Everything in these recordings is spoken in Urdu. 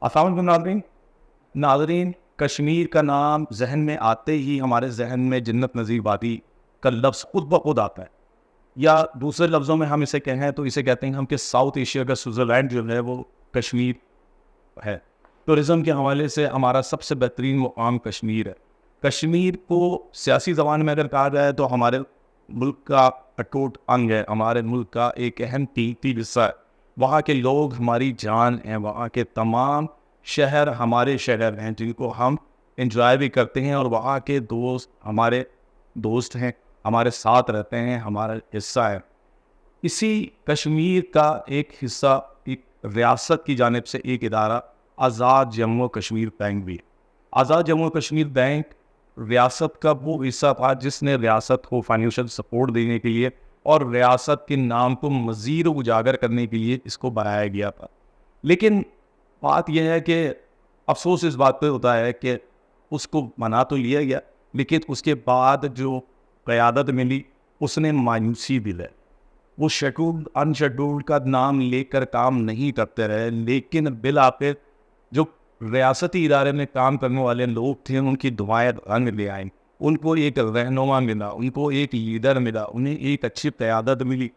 السلام علیکم ناظرین، کشمیر کا نام ذہن میں آتے ہی ہمارے ذہن میں جنت نظیر وادی کا لفظ خود بخود آتا ہے، یا دوسرے لفظوں میں ہم اسے کہیں تو اسے کہتے ہیں ہم کہ ساؤتھ ایشیا کا سوئٹزرلینڈ جو ہے وہ کشمیر ہے۔ ٹورزم کے حوالے سے ہمارا سب سے بہترین مقام کشمیر ہے۔ کشمیر کو سیاسی زبان میں اگر کہا جائے تو ہمارے ملک کا اٹوٹ انگ ہے، ہمارے ملک کا ایک اہم قیمتی حصہ ہے۔ وہاں کے لوگ ہماری جان ہیں، وہاں کے تمام شہر ہمارے شہر ہیں جن کو ہم انجوائے بھی کرتے ہیں، اور وہاں کے دوست ہمارے دوست ہیں، ہمارے ساتھ رہتے ہیں، ہمارا حصہ ہے۔ اسی کشمیر کا ایک حصہ ایک ریاست کی جانب سے ایک ادارہ آزاد جموں و کشمیر بینک بھی ہے۔ آزاد جموں و کشمیر بینک ریاست کا وہ حصہ تھا جس نے ریاست کو فائنینشیل سپورٹ دینے کے لیے اور ریاست کے نام کو مزید اجاگر کرنے کے لیے اس کو بنایا گیا تھا۔ لیکن بات یہ ہے کہ افسوس اس بات پہ ہوتا ہے کہ اس کو بنا تو لیا گیا، لیکن اس کے بعد جو قیادت ملی اس نے مایوسی بھی لے۔ وہ شیڈولڈ ان شیڈولڈ کا نام لے کر کام نہیں کرتے رہے، لیکن بالآخر جو ریاستی ادارے میں کام کرنے والے لوگ تھے ان کی دعائیں رنگ لے آئیں، ان کو ایک رہنما ملا، ان کو ایک لیڈر ملا، انہیں ایک اچھی قیادت ملی۔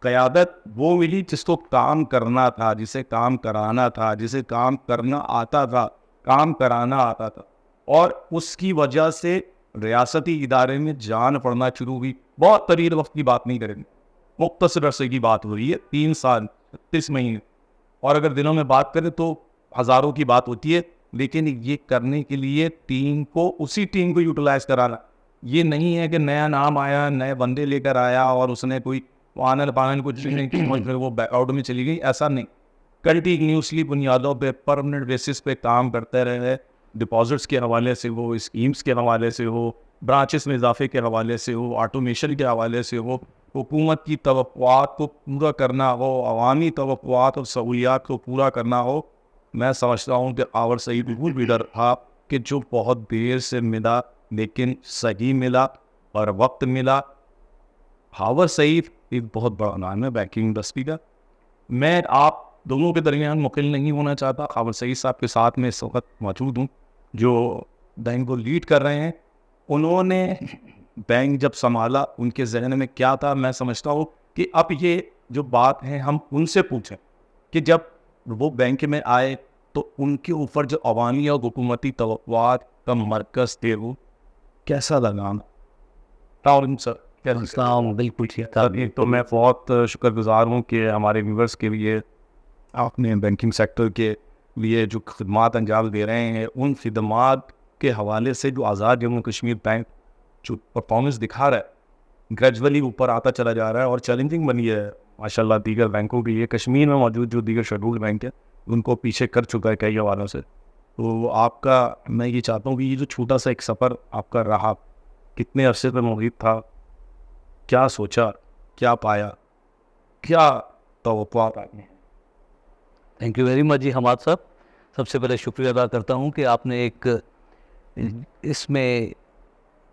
قیادت وہ ملی جس کو کام کرنا تھا، جسے کام کرانا تھا، جسے کام کرنا آتا تھا، کام کرانا آتا تھا، اور اس کی وجہ سے ریاستی ادارے میں جان پڑنا شروع ہوئی۔ بہت طویل وقت کی بات نہیں کریں گے، مختصر عرصے کی بات ہو رہی ہے، 3 سال 36 مہینے، اور اگر دنوں میں بات کریں تو ہزاروں کی بات ہوتی ہے۔ لیکن یہ کرنے کے لیے اسی ٹیم کو یوٹیلائز کرانا، یہ نہیں ہے کہ نیا نام آیا، نئے بندے لے کر آیا اور اس نے کوئی پانل کچھ نہیں کی اور پھر وہ بیک آؤٹ میں چلی گئی، ایسا نہیں۔ کنٹینیوسلی بنیادوں پہ پرماننٹ بیسس پہ کام کرتے رہے، ڈپازٹس کے حوالے سے ہو، اسکیمز کے حوالے سے ہو، برانچز میں اضافے کے حوالے سے ہو، آٹومیشن کے حوالے سے ہو، حکومت کی توقعات کو پورا کرنا ہو، عوامی توقعات اور سہولیات کو پورا کرنا ہو۔ میں سمجھتا ہوں کہ آور سعید وہ لیڈر تھا کہ جو بہت دیر سے ملا لیکن صحیح ملا اور وقت ملا۔ آور سعید ایک بہت بڑا نام ہے بینکنگ انڈسٹری کا۔ میں آپ دونوں کے درمیان مقل نہیں ہونا چاہتا، آور سعید صاحب کے ساتھ میں اس وقت موجود ہوں جو بینک کو لیڈ کر رہے ہیں۔ انہوں نے بینک جب سنبھالا ان کے ذہن میں کیا تھا، میں سمجھتا ہوں کہ اب یہ جو بات ہے ہم ان سے پوچھیں کہ جب وہ بینک میں آئے تو ان کے اوپر جو عوامی اور حکومتی توقعات کا مرکز تھے وہ کیسا لگا؟ السلام بالکل ٹھیک سر، ایک تو میں بہت شکر گزار ہوں کہ ہمارے ویورس کے لیے آپ نے بینکنگ سیکٹر کے لیے جو خدمات انجام دے رہے ہیں، ان خدمات کے حوالے سے جو آزاد جموں کشمیر بینک جو پرفارمنس دکھا رہا ہے گریجولی اوپر آتا چلا جا رہا ہے اور چیلنجنگ بنی ہے ماشاءاللہ دیگر بینکوں کے لیے۔ کشمیر میں موجود جو دیگر شیڈولڈ بینک ہیں ان کو پیچھے کر چکا ہے کئی حوالوں سے۔ تو آپ کا میں یہ چاہتا ہوں کہ یہ جو چھوٹا سا ایک سفر آپ کا رہا، کتنے عرصے پہ محیط تھا، کیا سوچا، کیا پایا، کیا توقعات آئی ہیں؟ تھینک یو ویری مچ جی حماد صاحب۔ سب سے پہلے شکریہ ادا کرتا ہوں کہ آپ نے ایک اس میں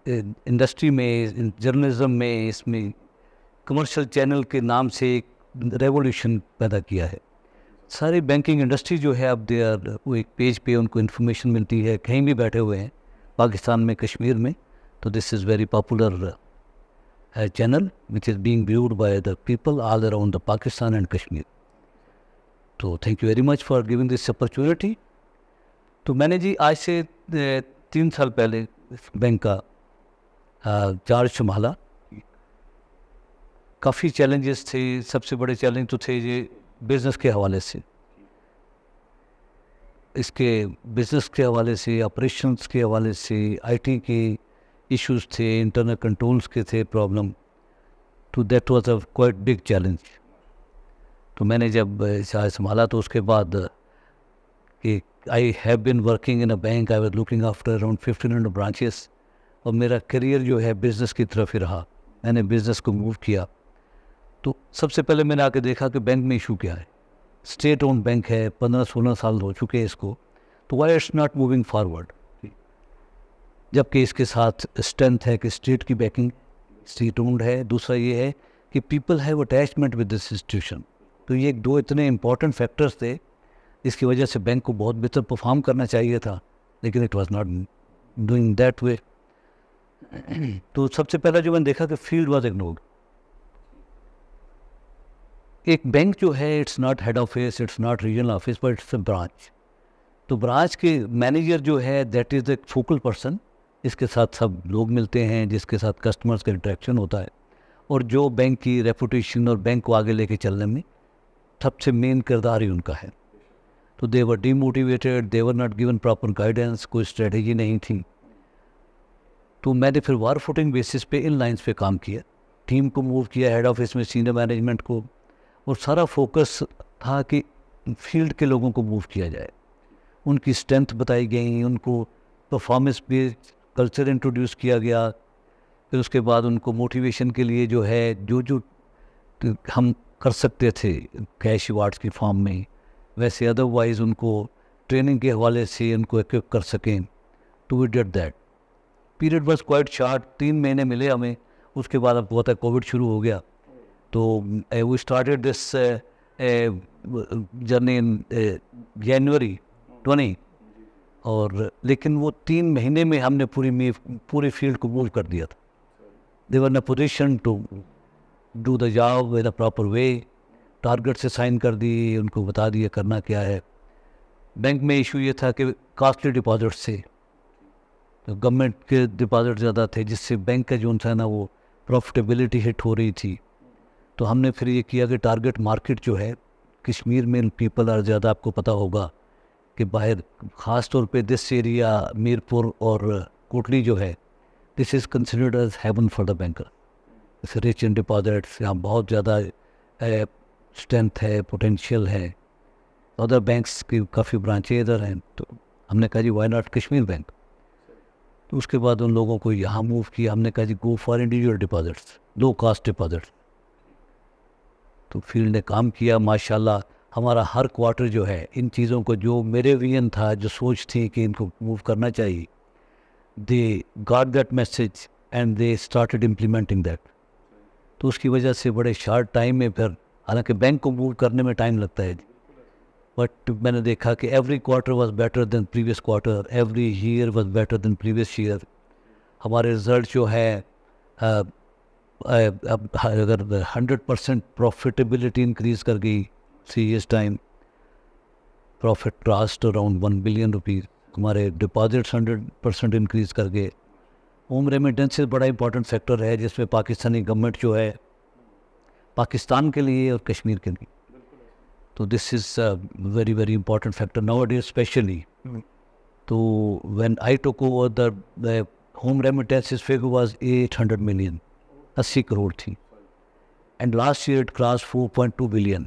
انڈسٹری میں، جرنلزم میں، اس میں کمرشل چینل کے نام سے ایک ریولیوشن پیدا کیا ہے۔ ساری بینکنگ انڈسٹری جو ہے اب وہ ایک پیج پہ ان کو انفارمیشن ملتی ہے، کہیں بھی بیٹھے ہوئے ہیں پاکستان میں، کشمیر میں، تو this is very popular channel which is being viewed by the people all around the Pakistan and Kashmir. تو thank you very much for giving this opportunity. تو میں نے جی آج سے 3 سال پہلے اس بینک کا چارج سنبھالا۔ کافی چیلنجز تھے، سب سے بڑے چیلنج تو تھے یہ بزنس کے حوالے سے، اس کے بزنس کے حوالے سے، آپریشنس کے حوالے سے، آئی ٹی کے ایشوز تھے، انٹرنل کنٹرولز کے تھے پرابلم، تو that was a quite big challenge. تو میں نے جب چارج سنبھالا تو اس کے بعد کہ I have been working in a bank, I was looking after around 1500 branches, اور میرا کیریئر جو ہے بزنس کی طرف ہی رہا، میں نے بزنس کو موو کیا۔ تو سب سے پہلے میں نے آ کے دیکھا کہ بینک میں ایشو کیا ہے۔ اسٹیٹ اون بینک ہے، 15-16 سال ہو چکے ہیں اس کو، تو why it's not moving forward, جبکہ اس کے ساتھ اسٹرینتھ ہے کہ اسٹیٹ کی بیکنگ، اسٹیٹ اونڈ ہے۔ دوسرا یہ ہے کہ people have attachment with this institution. تو یہ 2 اتنے امپورٹنٹ فیکٹرز تھے اس کی وجہ سے بینک کو بہت بہتر پرفارم کرنا چاہیے تھا، لیکن it was not doing that way. تو سب سے پہلا جو میں نے دیکھا کہ فیلڈ واز اگنورڈ. ایک بینک جو ہے it's not head office, it's not regional office, but it's a branch. تو برانچ کے مینیجر جو ہے that is a focal person, اس کے ساتھ سب لوگ ملتے ہیں، جس کے ساتھ کسٹمرز کا انٹریکشن ہوتا ہے، اور جو بینک کی ریپوٹیشن اور بینک کو آگے لے کے چلنے میں سب سے مین کردار ہی ان کا ہے. تو they were demotivated, they were not given proper guidance, کوئی اسٹریٹجی نہیں تھی. تو میں نے پھر وار فوٹنگ بیسس پہ ان لائنس پہ کام کیا، ٹیم کو موو کیا ہیڈ آفس میں، سینئر مینجمنٹ کو، اور سارا فوکس تھا کہ فیلڈ کے لوگوں کو موو کیا جائے. ان کی اسٹرینتھ بتائی گئی، ان کو پرفارمنس بیسڈ کلچر انٹروڈیوس کیا گیا. پھر اس کے بعد ان کو موٹیویشن کے لیے جو ہے جو ہم کر سکتے تھے کیش ایوارڈس کی فارم میں، ویسے ادروائز ان کو ٹریننگ کے حوالے سے ان کو ایکوپ کر سکیں. To we did that. Period was quite short, 3 مہینے ملے ہمیں. اس کے بعد اب پتہ ہے کووڈ شروع ہو گیا. تو وی اسٹارٹیڈ دس جرنی ان جنوری 20. اور لیکن وہ 3 مہینے میں ہم نے پوری فیلڈ کو موو کر دیا تھا. They were in a position to do the job in a proper way. Target سے سائن کر دی، ان کو بتا دیا کرنا کیا ہے. بینک میں ایشو یہ تھا کہ کاسٹلی ڈپازٹ سے، تو گورنمنٹ کے ڈپازٹ زیادہ تھے، جس سے بینک کا جو تھا نا وہ پروفٹیبلٹی ہٹ ہو رہی تھی. تو ہم نے پھر یہ کیا کہ ٹارگیٹ مارکیٹ جو ہے کشمیر میں پیپل اور زیادہ آپ کو پتہ ہوگا کہ باہر خاص طور پہ دس ایریا میرپور اور کوٹلی جو ہے this is considered as heaven for the banker. Is rich in deposits, یہاں بہت زیادہ اسٹرینتھ ہے، پوٹینشیل ہے. ادر بینکس کی کافی برانچیں ادھر ہیں. تو ہم نے کہا جی وائی ناٹ کشمیر بینک. تو اس کے بعد ان لوگوں کو یہاں موو کیا. ہم نے کہا جی go for individual deposits, low cost deposits. تو فیلڈ نے کام کیا ماشاءاللہ. ہمارا ہر کوارٹر جو ہے ان چیزوں کو، جو میرے ویژن تھا، جو سوچ تھی کہ ان کو موو کرنا چاہیے، they got that message and they started implementing that. تو اس کی وجہ سے بڑے شارٹ ٹائم میں پھر، حالانکہ بینک کو موو کرنے میں ٹائم لگتا ہے، بٹ میں نے دیکھا کہ every quarter was better than previous quarter, every year was better than previous year. ہمارے رزلٹ جو ہے اب اگر 100% پروفیٹیبلٹی انکریز کر گئی 3 years time, profit crossed around 1 billion rupees. ہمارے ڈپازٹس 100% انکریز کر گئے. ہوم ریمیٹنس بڑا امپورٹنٹ فیکٹر ہے، جس میں پاکستانی گورنمنٹ جو ہے پاکستان کے لیے اور کشمیر کے لیے، تو this is very very important factor nowadays especially. تو when I talk over the home remittance figure was 800 million، 80 crore تھی. And last year it cross 4.2 billion.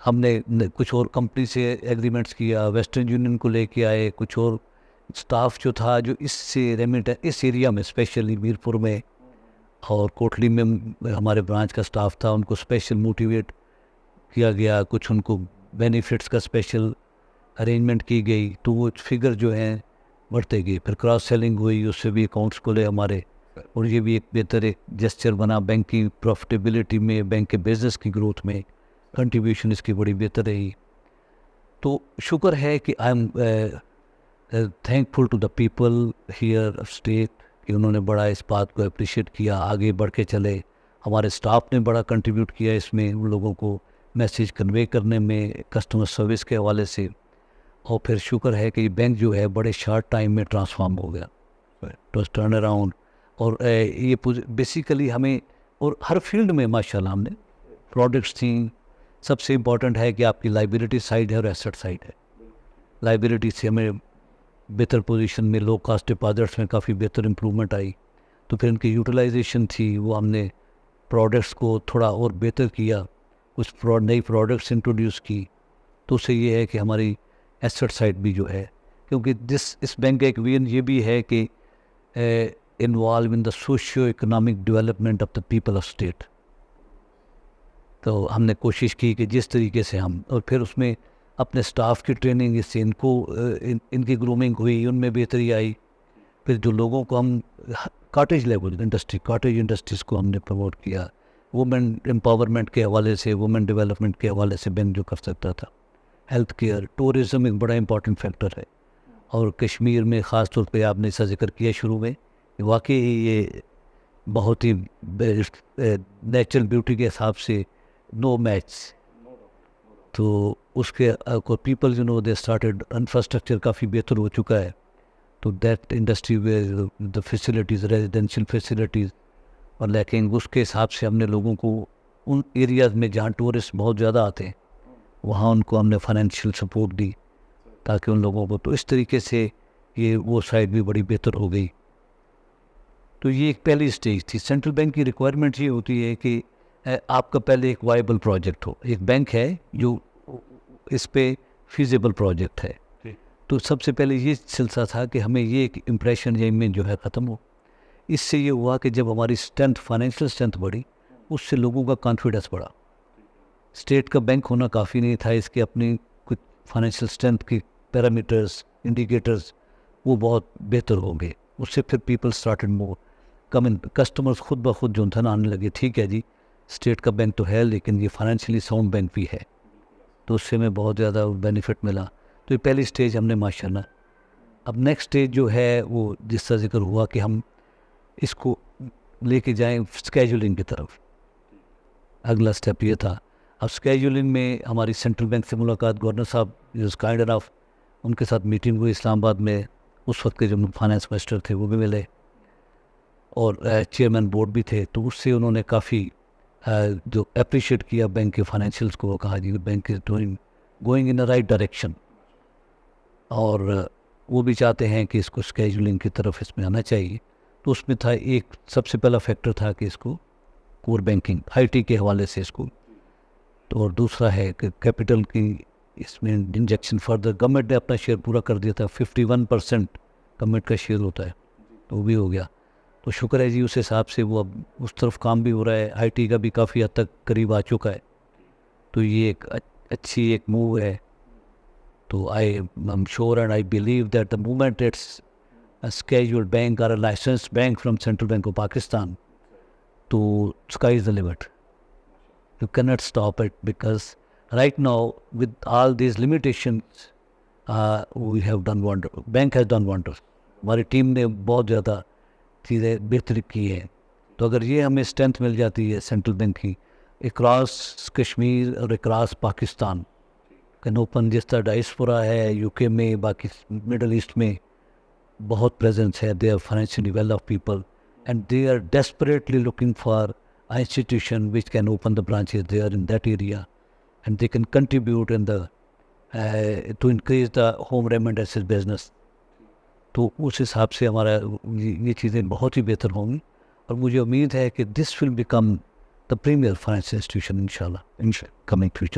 ہم نے کچھ اور کمپنی سے ایگریمنٹس کیا، ویسٹرن یونین کو لے کے آئے. کچھ اور اسٹاف جو تھا جو اس ایریا میں اسپیشلی میرپور میں اور کوٹلی میں ہمارے برانچ کا اسٹاف تھا، ان کو اسپیشل موٹیویٹ کیا گیا. کچھ ان کو بینیفٹس کا اسپیشل ارینجمنٹ کی گئی. تو وہ فگر جو ہیں بڑھتے گئے. پھر کراس سیلنگ ہوئی، اس سے بھی اکاؤنٹس کھلے ہمارے، اور یہ بھی ایک بہتر ایک جسچر بنا. بینک کی پروفٹیبلٹی میں، بینک کے بزنس کی گروتھ میں کنٹریبیوشن اس کی بڑی بہتر رہی. تو شکر ہے کہ I am thankful to the people here state کہ انہوں نے بڑا اس بات کو اپریشیٹ کیا، آگے بڑھ کے چلے. ہمارے اسٹاف نے بڑا کنٹریبیوٹ کیا اس میں، ان لوگوں کو میسیج کنوے کرنے میں، کسٹمر سروس کے حوالے سے. اور پھر شکر ہے کہ یہ بینک جو ہے بڑے شارٹ ٹائم میں ٹرانسفارم ہو گیا، ٹرن اراؤنڈ. اور یہ بیسیکلی ہمیں، اور ہر فیلڈ میں ماشاءاللہ ہم نے پروڈکٹس تھیں. سب سے امپورٹنٹ ہے کہ آپ کی لائبلٹی سائڈ ہے اور ایسٹ سائڈ ہے. لائبلٹی سے ہمیں بہتر پوزیشن میں، لو کاسٹ ڈپازٹس میں کافی بہتر امپرومنٹ آئی. تو پھر ان کی یوٹیلائزیشن تھی، وہ ہم نے پروڈکٹس کو تھوڑا اور بہتر کیا، کچھ نئی پروڈکٹس انٹروڈیوس کی. تو اس سے یہ ہے کہ ہماری ایسٹ سائڈ بھی جو ہے، کیونکہ اس بینک کا ایک ویژن یہ بھی ہے کہ involve in the socio economic development of the people of state. تو ہم نے کوشش کی کہ جس طریقے سے ہم، اور پھر اس میں اپنے اسٹاف کی ٹریننگ، اس سے ان کو ان کی گرومنگ ہوئی، ان میں بہتری آئی. پھر جو لوگوں کو ہم cottage level industry, cottage industries کو ہم نے پروموٹ کیا. وومن امپاورمنٹ کے حوالے سے، وومن ڈیولپمنٹ کے حوالے سے بینک جو کر سکتا تھا ہیلتھ کیئر, ٹورزم ایک بڑا امپورٹنٹ فیکٹر ہے. اور کشمیر میں خاص طور پہ آپ نے اس کا ذکر کیا شروع میں, کہ واقعی یہ بہت ہی نیچرل بیوٹی کے حساب سے نو میچ. تو اس کے people you know they started, infrastructure کافی بہتر ہو چکا ہے. تو that industry where the facilities, residential facilities, اور لیکن اس کے حساب سے ہم نے لوگوں کو ان ایریاز میں جہاں ٹورسٹ بہت زیادہ آتے ہیں وہاں ان کو ہم نے فائنینشیل سپورٹ دی تاکہ ان لوگوں کو, تو اس طریقے سے یہ وہ سائڈ بھی بڑی بہتر ہو گئی. تو یہ ایک پہلی اسٹیج تھی. سینٹرل بینک کی ریکوائرمنٹ یہ ہوتی ہے کہ آپ کا پہلے ایک وائبل پروجیکٹ ہو. ایک بینک ہے جو اس پہ فیزیبل پروجیکٹ ہے, تو سب سے پہلے یہ سلسلہ تھا کہ ہمیں یہ ایک امپریشن یا امیج جو ہے ختم ہو. اس سے یہ ہوا کہ جب ہماری اسٹرینتھ, فائنینشیل اسٹرینتھ بڑھی, اس سے لوگوں کا کانفیڈنس بڑھا. اسٹیٹ کا بینک ہونا کافی نہیں تھا, اس کے اپنی کچھ فائنینشیل اسٹرینتھ کی پیرامیٹرز, انڈیکیٹرز وہ بہت بہتر ہو گئے. اس سے پھر پیپل اسٹارٹڈ مور کم ان, کسٹمرز خود بخود جو تھا نا آنے لگے, ٹھیک ہے جی اسٹیٹ کا بینک تو ہے لیکن یہ فائنینشیلی ساؤنڈ بینک بھی ہے. تو اس سے ہمیں بہت زیادہ بینیفٹ ملا. تو یہ پہلی اسٹیج ہم نے ماشاء اللہ. اب نیکسٹ اسٹیج جو ہے وہ جس کا ذکر ہوا کہ ہم اس کو لے کے جائیں اسکیجولنگ کی طرف. اگلا اسٹیپ یہ تھا. اب اسکیجولنگ میں ہماری سینٹرل بینک سے ملاقات, گورنر صاحب از کائنڈ انف, ان کے ساتھ میٹنگ ہوئی اسلام آباد میں. اس وقت کے جو فائنانس منسٹر تھے وہ بھی ملے اور چیئرمین بورڈ بھی تھے. تو اس سے انہوں نے کافی جو اپریشیٹ کیا بینک کے فائنینشیلس کو, کہا جی bank is going in a right direction, اور وہ بھی چاہتے ہیں کہ اس کو اسکیجولنگ کی طرف اس میں آنا چاہیے. تو اس میں تھا ایک سب سے پہلا فیکٹر تھا کہ اس کو کور بینکنگ آئی ٹی کے حوالے سے اس کو, تو اور دوسرا ہے کہ کیپٹل کی اس میں انجیکشن فردر. گورنمنٹ نے اپنا شیئر پورا کر دیا تھا, 51% گورنمنٹ کا شیئر ہوتا ہے, تو وہ بھی ہو گیا. تو شکر ہے جی اس حساب سے وہ اب اس طرف کام بھی ہو رہا ہے. آئی ٹی کا بھی کافی حد تک قریب آ چکا ہے. تو یہ ایک اچھی ایک موو ہے. تو I am sure and I believe that the moment it's a scheduled bank or a licensed bank from Central Bank of Pakistan, to sky is the limit. You cannot stop it because right now with all these limitations we have done wonder. Bank has done wonders. ہماری ٹیم نے بہت زیادہ چیزیں بہتر کی ہیں. تو اگر یہ ہمیں اسٹرینتھ مل جاتی ہے سینٹرل بینک کی اکراس کشمیر اور اکراس پاکستان, کین اوپن جس طرح ڈائسپورا ہے یو کے میں, باقی مڈل ایسٹ میں بہت پریزنس ہے. They are financially well off people and they are desperately looking for an institution which can open the branches there in that area, and they can contribute in the to increase the home remittances business. تو اس حساب سے ہمارا یہ چیزیں بہت ہی بہتر ہوں گی, اور مجھے امید ہے کہ this will become the premier financial institution inshallah in coming future.